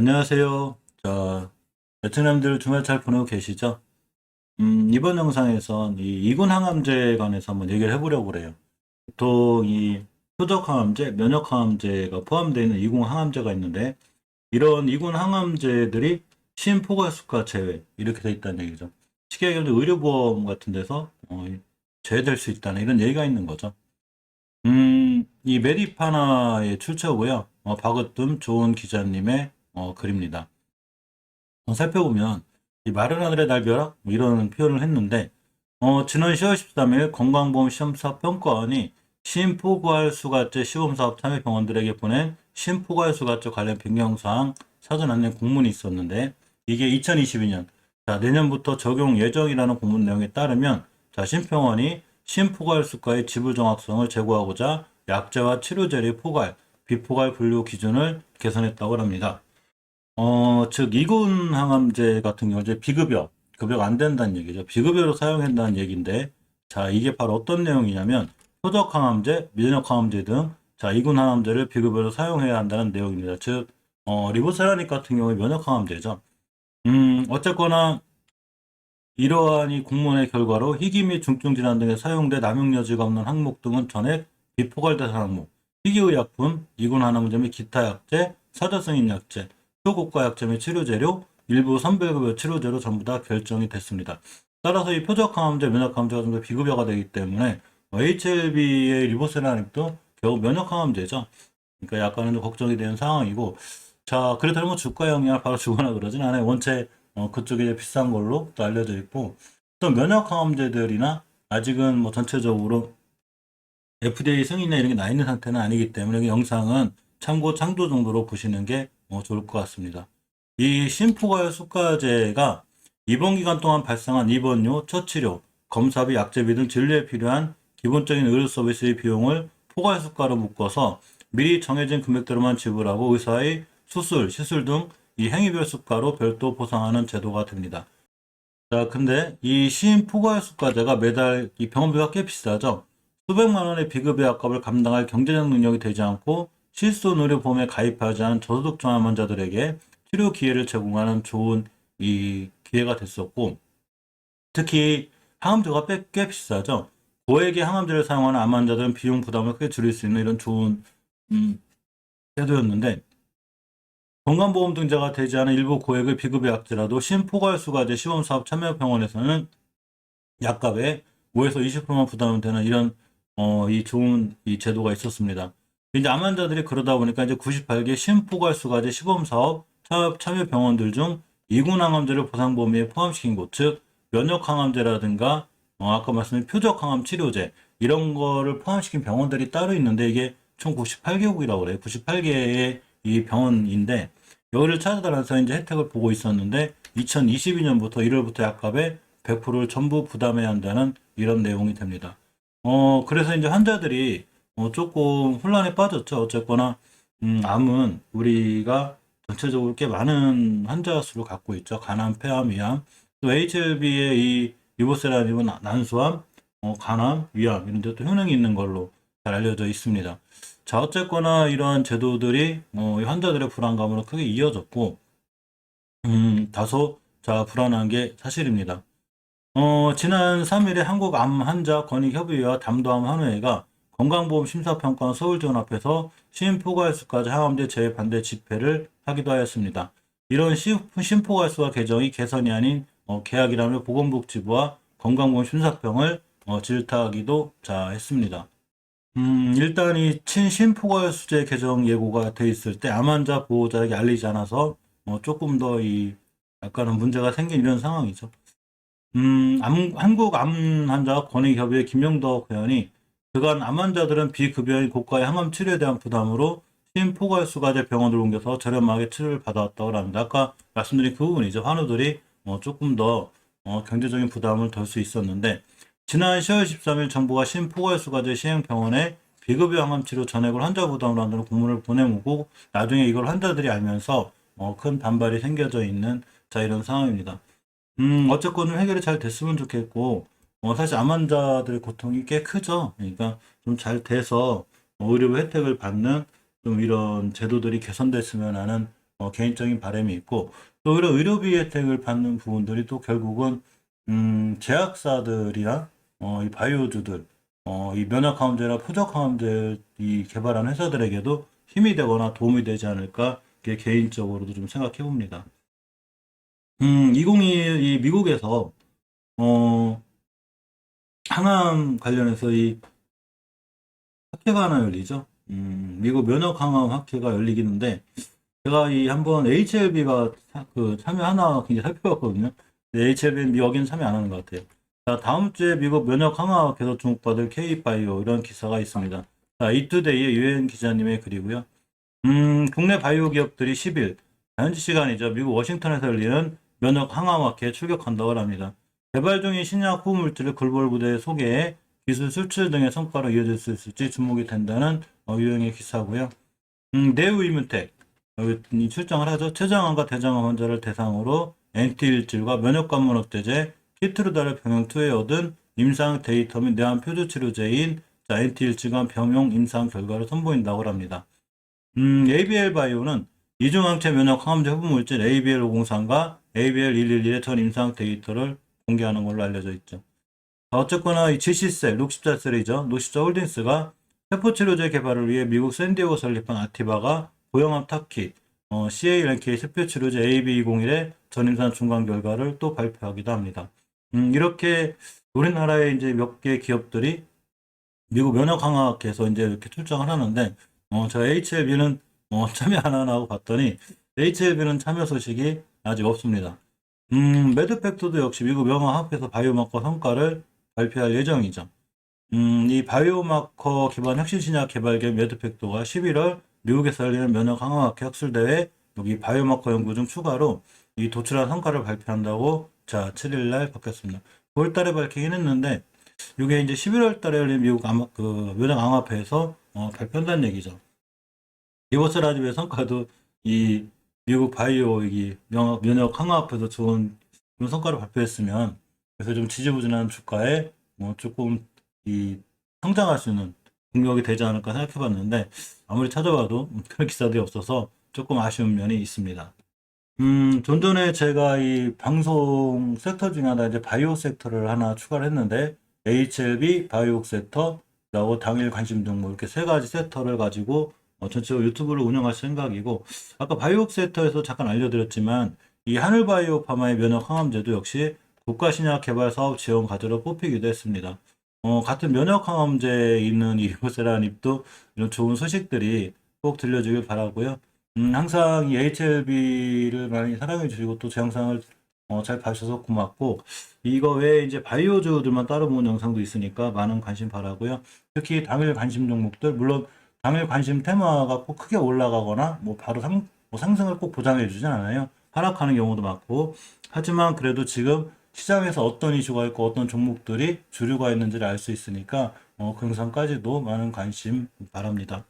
안녕하세요. 베트남들 주말 잘 보내고 계시죠? 이번 영상에선 이 이군 항암제에 관해서 한번 얘기를 해보려고 그래요. 보통 이 표적 항암제, 면역 항암제가 포함되어 있는 이군 항암제가 있는데, 이런 이군 항암제들이 심포괄수가 제외, 이렇게 돼 있다는 얘기죠. 쉽게 얘기하면 의료보험 같은 데서 제외될 수 있다는 이런 얘기가 있는 거죠. 이 메디파나의 출처고요. 박으뜸 좋은 기자님의 글입니다. 살펴보면 이 마른 하늘의 날벼락 뭐 이런 표현을 했는데 지난 10월 13일 건강보험 시험사 평가원이 심포괄수가제 시범사업 참여 병원들에게 보낸 심포괄수가제 관련 변경사항 사전 안내 공문이 있었는데 이게 2022년 내년부터 적용 예정이라는 공문 내용에 따르면 심평원이 심포괄수가의 지불 정확성을 제고하고자 약제와 치료제의 포괄, 비포괄 분류 기준을 개선했다고 합니다. 즉, 이군 항암제 같은 경우 이제 비급여, 급여가 안 된다는 얘기죠. 비급여로 사용한다는 얘기인데, 이게 바로 어떤 내용이냐면, 표적 항암제, 면역 항암제 등, 이군 항암제를 비급여로 사용해야 한다는 내용입니다. 즉, 리보세라닉 같은 경우에 면역 항암제죠. 어쨌거나, 이러한 이 공문의 결과로 희귀 및 중증 질환 등에 사용돼 남용 여지가 없는 항목 등은 전액 비포괄 대상 항목, 희귀의약품, 이군 항암제 및 기타 약제, 사자성인 약제, 초고가 약제 및 치료재료, 일부 선별급여 치료제로 전부 다 결정이 됐습니다. 따라서 이 표적항암제, 면역항암제가 좀 더 비급여가 되기 때문에 HLB의 리보세라닙도 결국 면역항암제죠. 그러니까 약간은 좀 걱정이 되는 상황이고, 그렇다면 뭐 주가 영향을 바로 주거나 그러진 않아요. 원체 그쪽이 이제 비싼 걸로 또 알려져 있고, 또 면역항암제들이나 아직은 뭐 전체적으로 FDA 승인이나 이런 게 나 있는 상태는 아니기 때문에 영상은 참고 참조 정도로 보시는 게 좋을 것 같습니다. 이 심포괄 수가제가 입원 기간 동안 발생한 입원료, 처치료, 검사비, 약제비 등 진료에 필요한 기본적인 의료 서비스의 비용을 포괄 수가로 묶어서 미리 정해진 금액대로만 지불하고 의사의 수술, 시술 등 이 행위별 수가로 별도 보상하는 제도가 됩니다. 근데 이 심포괄 수가제가 매달 이 병원비가 꽤 비싸죠. 수백만 원의 비급여 약값을 감당할 경제적 능력이 되지 않고 실손 의료보험에 가입하지 않은 저소득 종합 환자들에게 치료 기회를 제공하는 좋은 이 기회가 됐었고, 특히 항암제가 꽤 비싸죠. 고액의 항암제를 사용하는 암 환자들은 비용 부담을 크게 줄일 수 있는 이런 좋은 제도였는데, 건강보험 등재가 되지 않은 일부 고액의 비급여 약제라도 심포괄수가제 시범사업 참여병원에서는 약값의 5에서 20%만 부담이 되는 이런 이 좋은 이 제도가 있었습니다. 이제 암 환자들이 그러다 보니까 이제 98개 심포괄수가제 시범사업 참여 병원들 중 이군항암제를 보상범위에 포함시킨 곳, 즉 면역항암제라든가 아까 말씀드린 표적항암 치료제 이런 거를 포함시킨 병원들이 따로 있는데 이게 총 98개국이라고 그래요. 98개의 이 병원인데 여기를 찾아다녀서 이제 혜택을 보고 있었는데 2022년부터 1월부터 약값의 100%를 전부 부담해야 한다는 이런 내용이 됩니다. 그래서 이제 환자들이 조금 혼란에 빠졌죠. 어쨌거나, 암은 우리가 전체적으로 꽤 많은 환자 수를 갖고 있죠. 간암, 폐암, 위암, 또 HLB의 이 리보세라님은 난소암, 간암, 위암 이런 데 또 효능이 있는 걸로 잘 알려져 있습니다. 어쨌거나 이러한 제도들이 이 환자들의 불안감으로 크게 이어졌고, 다소 불안한 게 사실입니다. 지난 3일에 한국암 환자 권익협의회와 담도암 환우회가 건강보험 심사평가원 서울지원 앞에서 심포괄수까지 항암제 제외 반대 집회를 하기도 하였습니다. 이런 심포괄수와 개정이 개선이 아닌 계약이라며 보건복지부와 건강보험 심사평을 질타하기도 했습니다. 일단 이 친심포괄수제 개정 예고가 돼 있을 때 암 환자 보호자에게 알리지 않아서 조금 더 약간은 문제가 생긴 이런 상황이죠. 한국 암 환자 권익협의회 김영덕 회원이 그간 암 환자들은 비급여인 고가의 항암 치료에 대한 부담으로 심포괄수가제 병원을 옮겨서 저렴하게 치료를 받아왔다고 합니다. 아까 말씀드린 그 부분이죠. 환우들이 조금 더 경제적인 부담을 덜 수 있었는데 지난 10월 13일 정부가 심포괄수가제 시행병원에 비급여 항암 치료 전액을 환자 부담으로 한다는 공문을 보내고 나중에 이걸 환자들이 알면서 큰 반발이 생겨져 있는 이런 상황입니다. 어쨌건 좀 해결이 잘 됐으면 좋겠고, 사실 암 환자들의 고통이 꽤 크죠. 그러니까 좀 잘 돼서 의료 혜택을 받는 좀 이런 제도들이 개선됐으면 하는 개인적인 바람이 있고, 또 이런 의료비 혜택을 받는 부분들이 또 결국은 제약사들이나 이 바이오주들, 이 면역항암제나 표적항암제 개발한 회사들에게도 힘이 되거나 도움이 되지 않을까, 이게 개인적으로도 좀 생각해 봅니다. 2021, 이 미국에서, 어, 항암 관련해서 이 학회가 하나 열리죠. 미국 면역항암 학회가 열리기는데, 제가 이 한번 HLB가 참여하나 굉장히 살펴봤거든요. 근데 HLB는 여기는 참여 안 하는 것 같아요. 자, 다음 주에 미국 면역항암학회에서 주목받을 K바이오 이런 기사가 있습니다. 자, 이투데이의 유엔 기자님의 글이고요. 국내 바이오 기업들이 10일, 현지 시간이죠. 미국 워싱턴에서 열리는 면역항암학회에 출격한다고 합니다. 개발 중인 신약 후물질을 글로벌 무대에 소개해 기술 수출 등의 성과로 이어질 수 있을지 주목이 된다는 유형의 기사고요. 내우 이문텍 출장을 하죠. 췌장암과 대장암 환자를 대상으로 엔티일질과 면역관문 억제제 키트루다를 병용2에 얻은 임상 데이터 및 내암 표주 치료제인 엔티일질과 병용 임상 결과를 선보인다고 합니다. ABL 바이오는 이중항체 면역 항암제 후보물질 ABL503과 ABL111의 전 임상 데이터를 공개하는 걸로 알려져 있죠. 어쨌거나 이 GC셀, 녹십자셀이죠. 녹십자 홀딩스가 세포치료제 개발을 위해 미국 샌디에고 설립한 아티바가 고형암 타킷, CA-랭크의 세포치료제 AB201의 전임상 중간 결과를 또 발표하기도 합니다. 이렇게 우리나라의 이제 몇 개 기업들이 미국 면역항암학회에서 이제 이렇게 출장을 하는데, 제가 HLB는 참여 안 하나 하고 봤더니, HLB는 참여 소식이 아직 없습니다. 매드팩토도 역시 미국 면역학회에서 바이오마커 성과를 발표할 예정이죠. 이 바이오마커 기반 혁신신약 개발계 매드팩토가 11월 미국에서 열리는 면역항암학회 학술대회 여기 바이오마커 연구 중 추가로 이 도출한 성과를 발표한다고 자 7일날 밝혔습니다. 9월달에 밝히긴 했는데 이게 이제 11월 달에 열린 미국 면역암학회에서 발표한다는 얘기죠. 이보스라집의 성과도 이 미국 바이오 면역항암학회에서 좋은 성과를 발표했으면 그래서 좀 지지부진한 주가에 조금 성장할 수 있는 동력이 되지 않을까 생각해 봤는데 아무리 찾아봐도 그런 기사들이 없어서 조금 아쉬운 면이 있습니다. 좀 전에 제가 이 방송 섹터 중에 하나 이제 바이오 섹터를 하나 추가를 했는데 HLB 바이오 섹터라고 당일 관심 종목 이렇게 세 가지 섹터를 가지고 전체적으로 유튜브를 운영할 생각이고 아까 바이오 섹터에서 잠깐 알려드렸지만 이 하늘바이오 파마의 면역 항암제도 역시 국가신약 개발 사업 지원 과제로 뽑히기도 했습니다. 같은 면역 항암제에 있는 이 리보세라닙도 이런 좋은 소식들이 꼭 들려주길 바라고요. 항상 이 HLB를 많이 사랑해 주시고 또 제 영상을 잘 봐주셔서 고맙고 이거 외에 이제 바이오주들만 따로 모은 영상도 있으니까 많은 관심 바라고요. 특히 당일 관심 종목들 물론 당일 관심 테마가 꼭 크게 올라가거나 뭐 바로 상승을 꼭 보장해 주진 않아요. 하락하는 경우도 많고 하지만 그래도 지금 시장에서 어떤 이슈가 있고 어떤 종목들이 주류가 있는지를 알 수 있으니까 그 영상까지도 많은 관심 바랍니다.